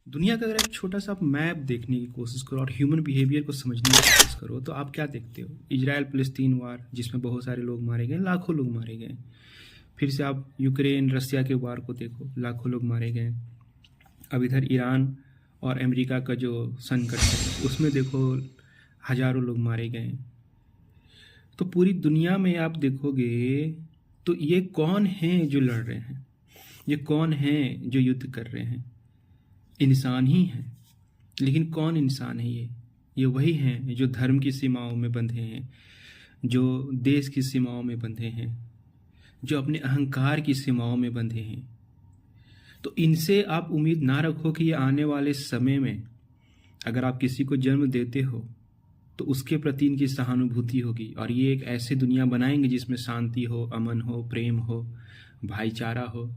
दुनिया का अगर एक छोटा सा आप मैप देखने की कोशिश करो और ह्यूमन बिहेवियर को समझने की कोशिश करो तो आप क्या देखते हो? इजराइल फ़लस्तीन वार जिसमें बहुत सारे लोग मारे गए, लाखों लोग मारे गए। फिर से आप यूक्रेन रसिया के वार को देखो, लाखों लोग मारे गए। अब इधर ईरान और अमेरिका का जो संकट है उसमें देखो हज़ारों लोग मारे गए। तो पूरी दुनिया में आप देखोगे तो ये कौन हैं जो लड़ रहे हैं? ये कौन हैं जो युद्ध कर रहे हैं? इंसान ही हैं। लेकिन कौन इंसान है ये वही हैं जो धर्म की सीमाओं में बंधे हैं, जो देश की सीमाओं में बंधे हैं, जो अपने अहंकार की सीमाओं में बंधे हैं। तो इनसे आप उम्मीद ना रखो कि ये आने वाले समय में अगर आप किसी को जन्म देते हो तो उसके प्रति इनकी सहानुभूति होगी और ये एक ऐसी दुनिया बनाएंगे जिसमें शांति हो, अमन हो, प्रेम हो, भाईचारा हो।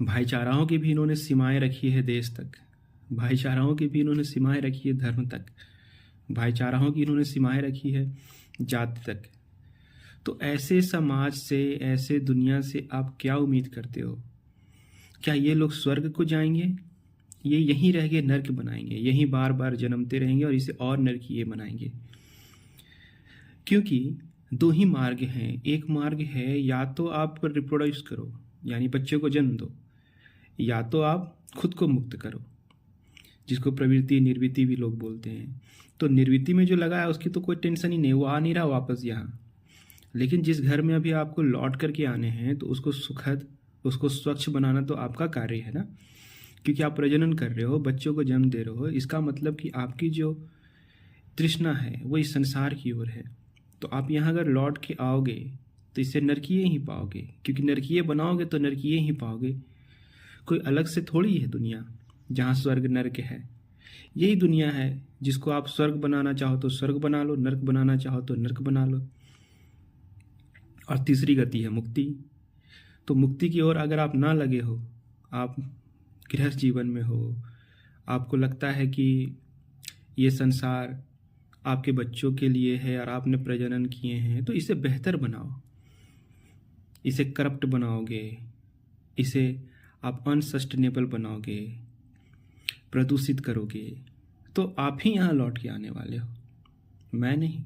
भाईचाराओं की भी इन्होंने सीमाएं रखी है देश तक, भाईचाराओं की भी इन्होंने सीमाएं रखी है धर्म तक, भाईचाराओं की इन्होंने सीमाएं रखी है जाति तक। तो ऐसे समाज से, ऐसे दुनिया से आप क्या उम्मीद करते हो? क्या ये लोग स्वर्ग को जाएंगे? ये यहीं रह के नर्क बनाएंगे, यहीं बार बार जन्मते रहेंगे और इसे और नर्कीय बनाएंगे। क्योंकि दो ही मार्ग हैं। एक मार्ग है या तो आप रिप्रोड्यूस करो यानी बच्चे को जन्म दो, या तो आप खुद को मुक्त करो, जिसको प्रवृत्ति निर्वृत्ति भी लोग बोलते हैं। तो निर्वृत्ति में जो लगा है उसकी तो कोई टेंशन ही नहीं, वो आ नहीं रहा वापस यहाँ। लेकिन जिस घर में अभी आपको लौट करके आने हैं तो उसको सुखद, उसको स्वच्छ बनाना तो आपका कार्य है ना, क्योंकि आप प्रजनन कर रहे हो, बच्चों को जन्म दे रहे हो। इसका मतलब कि आपकी जो तृष्णा है वो इस संसार की ओर है। तो आप यहाँ अगर लौट के आओगे तो इसे नरकीय ही पाओगे, क्योंकि नरकीय बनाओगे तो नरकीय ही पाओगे। कोई अलग से थोड़ी है दुनिया जहाँ स्वर्ग नर्क है। यही दुनिया है जिसको आप स्वर्ग बनाना चाहो तो स्वर्ग बना लो, नर्क बनाना चाहो तो नर्क बना लो। और तीसरी गति है मुक्ति। तो मुक्ति की ओर अगर आप ना लगे हो, आप गृहस्थ जीवन में हो, आपको लगता है कि ये संसार आपके बच्चों के लिए है और आपने प्रजनन किए हैं, तो इसे बेहतर बनाओ। इसे करप्ट बनाओगे, इसे आप अनसस्टेनेबल बनाओगे, प्रदूषित करोगे, तो आप ही यहाँ लौट के आने वाले हो, मैं नहीं।